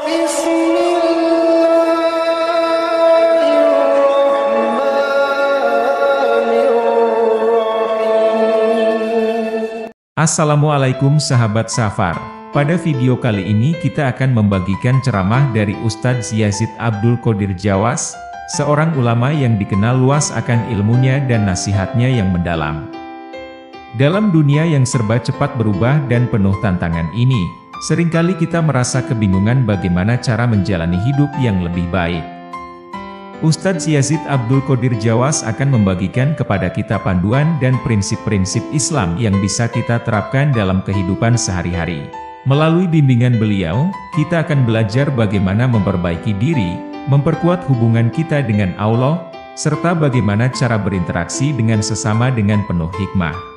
Assalamualaikum sahabat Safar. Pada video kali ini kita akan membagikan ceramah dari Ustadz Yazid Abdul Qodir Jawas, seorang ulama yang dikenal luas akan ilmunya dan nasihatnya yang mendalam. Dalam dunia yang serba cepat berubah dan penuh tantangan ini, seringkali kita merasa kebingungan bagaimana cara menjalani hidup yang lebih baik. Ustadz Yazid Abdul Qodir Jawas akan membagikan kepada kita panduan dan prinsip-prinsip Islam yang bisa kita terapkan dalam kehidupan sehari-hari. Melalui bimbingan beliau, kita akan belajar bagaimana memperbaiki diri, memperkuat hubungan kita dengan Allah, serta bagaimana cara berinteraksi dengan sesama dengan penuh hikmah.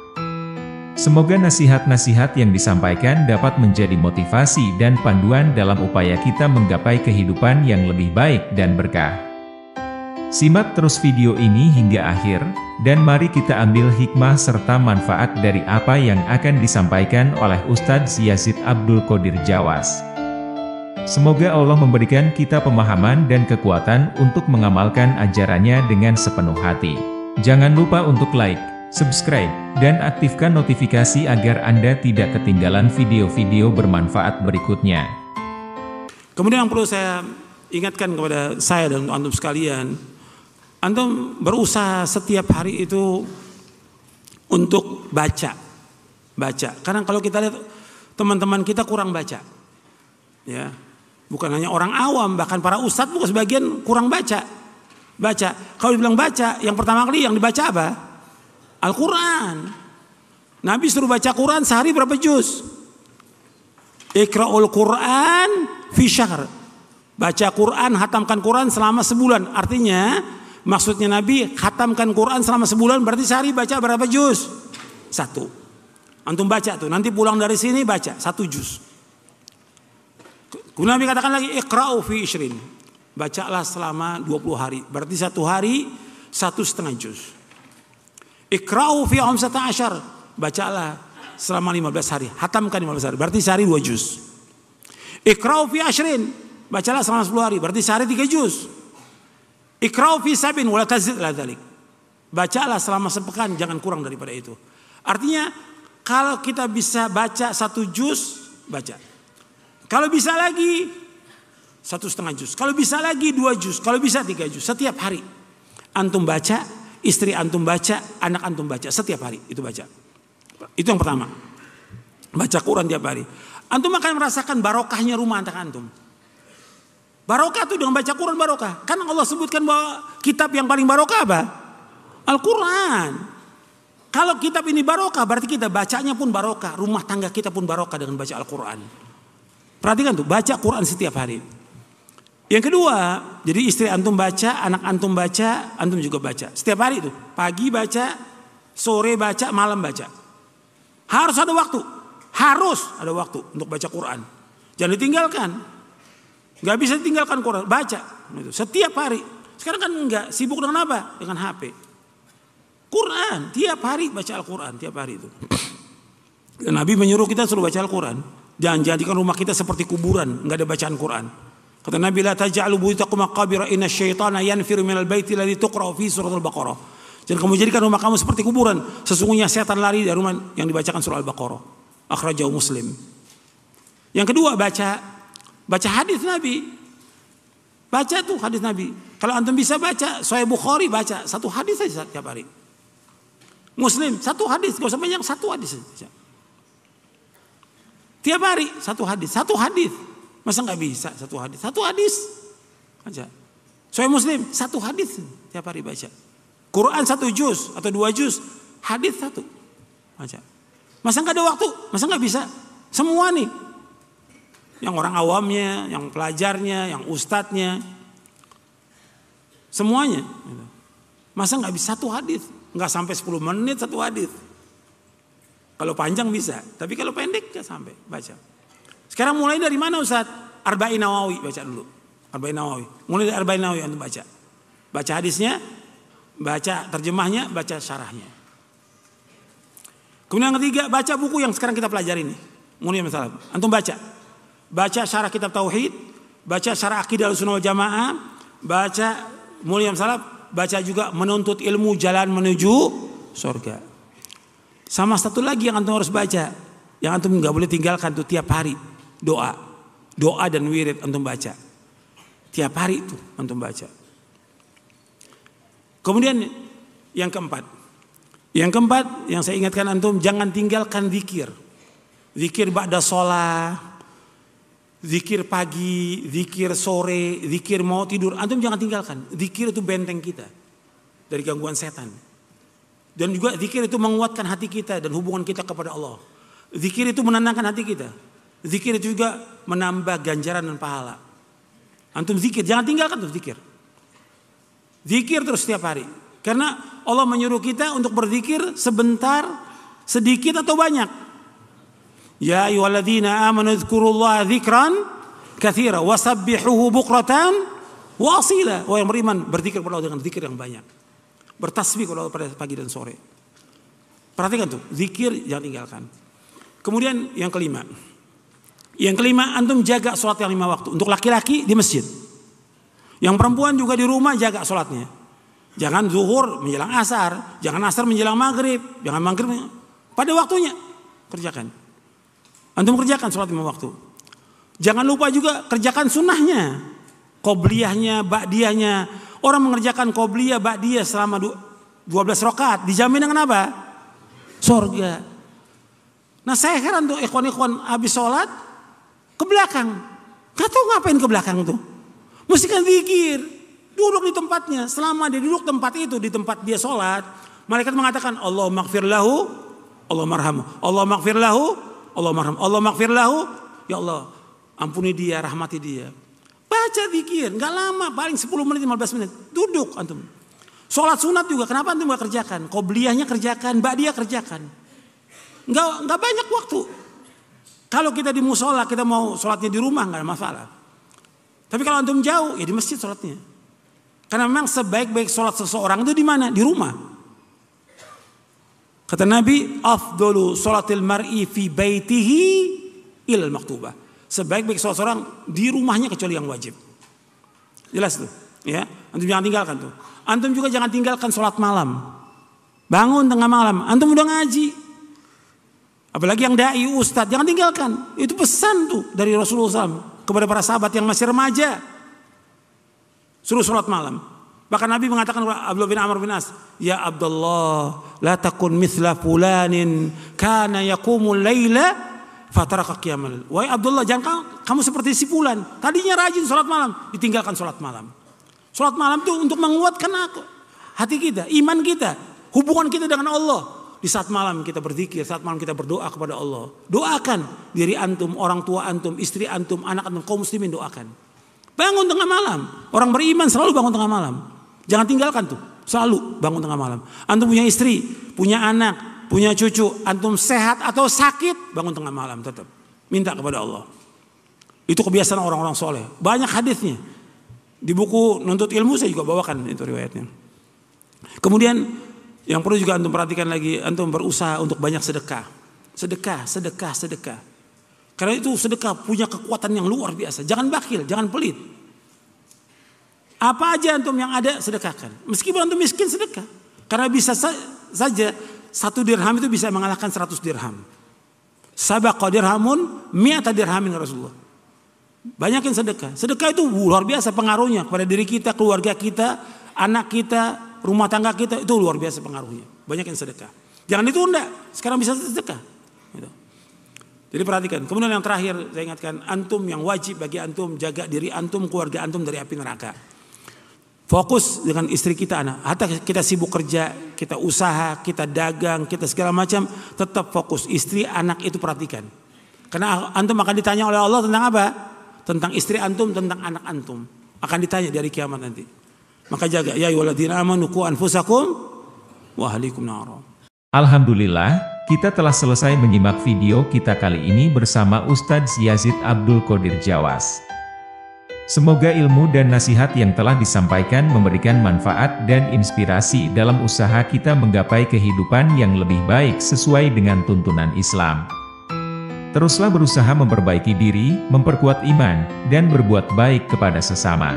Semoga nasihat-nasihat yang disampaikan dapat menjadi motivasi dan panduan dalam upaya kita menggapai kehidupan yang lebih baik dan berkah. Simak terus video ini hingga akhir, dan mari kita ambil hikmah serta manfaat dari apa yang akan disampaikan oleh Ustadz Yazid Abdul Qodir Jawas. Semoga Allah memberikan kita pemahaman dan kekuatan untuk mengamalkan ajarannya dengan sepenuh hati. Jangan lupa untuk like, subscribe, dan aktifkan notifikasi agar Anda tidak ketinggalan video-video bermanfaat berikutnya. Kemudian yang perlu saya ingatkan kepada saya dan antum sekalian, antum berusaha setiap hari itu untuk baca. Karena kalau kita lihat teman-teman kita kurang baca. Ya. Bukan hanya orang awam, bahkan para ustadz juga sebagian kurang baca. Kalau dibilang baca, yang pertama kali yang dibaca apa? Al-Quran. Nabi suruh baca Quran sehari berapa juz? Iqra'ul Quran fi syahr. Baca Quran, hatamkan Quran selama sebulan. Artinya maksudnya Nabi khatamkan Quran selama sebulan, berarti sehari baca berapa juz? 1. Antum baca tuh, nanti pulang dari sini baca 1 juz. Kemudian Nabi katakan lagi iqra'u fi ishrin. Bacalah selama 20 hari. Berarti 1 hari 1,5 juz. Iqra'u fi 15. Bacalah selama 15 hari. Hatamkan 15 hari. Berarti sehari 2 juz. Iqra'u fi ashrin. Bacalah selama 10 hari. Berarti sehari 3 juz. Iqra'u fi sabin wala tazid la dzalik. Bacalah selama sepekan, jangan kurang daripada itu. Artinya kalau kita bisa baca 1 juz, baca. Kalau bisa lagi 1,5 juz. Kalau bisa lagi 2 juz. Kalau bisa 3 juz. Setiap hari antum baca, istri antum baca, anak antum baca. Setiap hari itu baca. Itu yang pertama. Baca Quran tiap hari. Antum akan merasakan barokahnya rumah tangga antum. Barokah itu dengan baca Quran barokah. Kan Allah sebutkan bahwa kitab yang paling barokah apa? Al-Quran. Kalau kitab ini barokah, berarti kita bacanya pun barokah. Rumah tangga kita pun barokah dengan baca Al-Quran. Perhatikan tuh, baca Quran setiap hari. Yang kedua, jadi istri antum baca, anak antum baca, antum juga baca. Setiap hari itu, pagi baca, sore baca, malam baca. Harus ada waktu untuk baca Quran. Jangan ditinggalkan. Gak bisa ditinggalkan Quran, baca setiap hari. Sekarang kan enggak, sibuk dengan apa? Dengan HP. Quran, tiap hari baca Al-Quran, tiap hari itu. Dan Nabi menyuruh kita suruh baca Al-Quran. Jangan jadikan rumah kita seperti kuburan, enggak ada bacaan Quran. Kata Nabi, la taj'alu buyutakum maqabira inna syaitana yanfiru minal baiti alladzi tuqra'u fi surah Al-Baqarah. Jangan kamu jadikan rumah kamu seperti kuburan. Sesungguhnya setan lari dari rumah yang dibacakan surah Al-Baqarah. Akhrajahu Muslim. Yang kedua, baca hadis Nabi. Baca tuh hadis Nabi. Kalau antum bisa baca Sahih Bukhari, baca 1 hadis saja setiap hari. Muslim 1 hadis, enggak usah banyak, 1 hadis saja. Tiap hari 1 hadis. Masa enggak bisa 1 hadis? 1 hadis. Baca. Sahih Muslim 1 hadis tiap hari baca. Quran 1 juz atau 2 juz, hadis 1. Baca. Masa enggak ada waktu? Masa enggak bisa? Semua nih. Yang orang awamnya, yang pelajarnya, yang ustadznya. Semuanya. Masa nggak bisa 1 hadis? Nggak sampai 10 menit 1 hadis. Kalau panjang bisa, tapi kalau pendek nggak sampai. Baca. Sekarang mulai dari mana Ustaz? Arba'in Nawawi, baca dulu. Arba'in Nawawi. Mulai dari Arba'in Nawawi antum baca. Baca hadisnya, baca terjemahnya, baca syarahnya. Kemudian yang ketiga, baca buku yang sekarang kita pelajari ini. Mulai masalah. Antum baca. Baca syarah kitab tauhid, baca syarah akidah Ahlussunnah wal Jamaah, baca Mulia Salaf, baca juga menuntut ilmu jalan menuju surga. Sama satu lagi yang antum harus baca, yang antum nggak boleh tinggalkan tuh tiap hari, doa dan wirid antum baca. Tiap hari itu antum baca. Kemudian yang keempat yang saya ingatkan antum, jangan tinggalkan zikir. Zikir ba'da sholat, zikir pagi, zikir sore, zikir mau tidur, antum jangan tinggalkan. Zikir itu benteng kita dari gangguan setan. Dan juga zikir itu menguatkan hati kita dan hubungan kita kepada Allah. Zikir itu menenangkan hati kita. Zikir itu juga menambah ganjaran dan pahala. Antum zikir, jangan tinggalkan tuh zikir. Zikir terus setiap hari. Karena Allah menyuruh kita untuk berzikir sebentar, sedikit atau banyak. Ya ayyuhalladzina amanu dzkurullaha dzikran katsira wasabbihuhu bukratan wa asila. Wahai yang beriman, berzikir kepada Allah dengan zikir yang banyak. Bertasbih kepada Allah pada pagi dan sore. Perhatikan tuh, zikir jangan tinggalkan. Kemudian yang kelima. Yang kelima, antum jaga sholat yang 5 waktu. Untuk laki-laki di masjid. Yang perempuan juga di rumah jaga sholatnya. Jangan zuhur menjelang asar, jangan asar menjelang maghrib, jangan maghrib pada waktunya. Kerjakan. Antum kerjakan sholat 5 waktu. Jangan lupa juga kerjakan sunnahnya, qobliyahnya, ba'diyahnya. Orang mengerjakan qobliyah, ba'diyah selama 12 rakaat dijamin dengan apa? Surga. Nah saya heran tuh ikhwan-ikhwan habis sholat ke belakang. Gak tahu ngapain ke belakang tuh. Mesti kan zikir. Duduk di tempatnya. Selama dia duduk tempat itu, di tempat dia sholat, malaikat mengatakan Allah maghfir lahu, Allah marhamu. Allah maghfir lahu, Allah marhamu. Allah maghfir lahu, ya Allah ampuni dia, rahmati dia. Baca zikir, gak lama, paling 10 menit, 15 menit. Duduk antum. Sholat sunat juga, kenapa antum gak kerjakan? Qobliyahnya kerjakan, ba'diyah kerjakan. Gak banyak waktu. Kalau kita di musola, kita mau sholatnya di rumah gak ada masalah. Tapi kalau antum jauh, ya di masjid sholatnya. Karena memang sebaik-baik sholat seseorang itu di mana? Di rumah. Kata Nabi, afdalu sholatil mar'i fi baitihi ilal maktubah. Sebaik-baik sholat seseorang di rumahnya kecuali yang wajib. Jelas tuh, ya. Antum jangan tinggalkan tuh. Antum juga jangan tinggalkan sholat malam. Bangun tengah malam, antum udah ngaji. Apalagi yang dai, ustadz, jangan tinggalkan. Itu pesan tuh dari Rasulullah SAW kepada para sahabat yang masih remaja. Suruh sholat malam. Bahkan Nabi mengatakan kepada Abdullah bin Amr bin As, ya Abdullah, la takun mithla fulanin kana yaqumul laila fataraka qiyamal. Wahai Abdullah, jangan kamu seperti si fulan. Tadinya rajin sholat malam, ditinggalkan sholat malam. Sholat malam itu untuk menguatkan hati kita, iman kita, hubungan kita dengan Allah. Di saat malam kita berzikir, saat malam kita berdoa kepada Allah. Doakan diri antum, orang tua antum, istri antum, anak antum, kaum muslimin doakan. Bangun tengah malam. Orang beriman selalu bangun tengah malam. Jangan tinggalkan tuh. Selalu bangun tengah malam. Antum punya istri, punya anak, punya cucu. Antum sehat atau sakit, bangun tengah malam tetap. Minta kepada Allah. Itu kebiasaan orang-orang soleh. Banyak hadisnya. Di buku Nuntut Ilmu saya juga bawakan itu riwayatnya. Kemudian yang perlu juga antum perhatikan lagi, antum berusaha untuk banyak sedekah. Sedekah. Karena itu sedekah punya kekuatan yang luar biasa. Jangan bakhil, jangan pelit. Apa aja antum yang ada sedekahkan. Meskipun antum miskin sedekah. Karena bisa saja 1 dirham itu bisa mengalahkan 100 dirham. Sabaqa dirhamun mi'ata dirhamin Rasulullah. Banyakin sedekah. Sedekah itu luar biasa pengaruhnya kepada diri kita, keluarga kita, anak kita, rumah tangga kita. Itu luar biasa pengaruhnya. Banyakin sedekah. Jangan ditunda. Sekarang bisa sedekah. Gitu. Jadi perhatikan. Kemudian yang terakhir saya ingatkan, antum yang wajib bagi antum jaga diri antum, keluarga antum dari api neraka. Fokus dengan istri kita, anak. Hatta kita sibuk kerja, kita usaha, kita dagang, kita segala macam, tetap fokus. Istri, anak itu perhatikan. Karena antum akan ditanya oleh Allah tentang apa? Tentang istri antum, tentang anak antum. Akan ditanya dari kiamat nanti. Maka jaga. Ya ayyuhalladzina amanu qu anfusakum wa ahlikum nara. Alhamdulillah, kita telah selesai menyimak video kita kali ini bersama Ustadz Yazid Abdul Qodir Jawas. Semoga ilmu dan nasihat yang telah disampaikan memberikan manfaat dan inspirasi dalam usaha kita menggapai kehidupan yang lebih baik sesuai dengan tuntunan Islam. Teruslah berusaha memperbaiki diri, memperkuat iman, dan berbuat baik kepada sesama.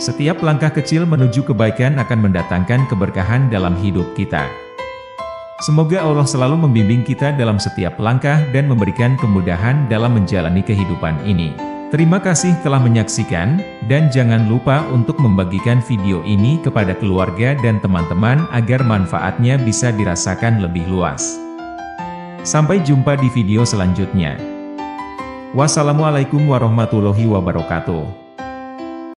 Setiap langkah kecil menuju kebaikan akan mendatangkan keberkahan dalam hidup kita. Semoga Allah selalu membimbing kita dalam setiap langkah dan memberikan kemudahan dalam menjalani kehidupan ini. Terima kasih telah menyaksikan, dan jangan lupa untuk membagikan video ini kepada keluarga dan teman-teman agar manfaatnya bisa dirasakan lebih luas. Sampai jumpa di video selanjutnya. Wassalamualaikum warahmatullahi wabarakatuh.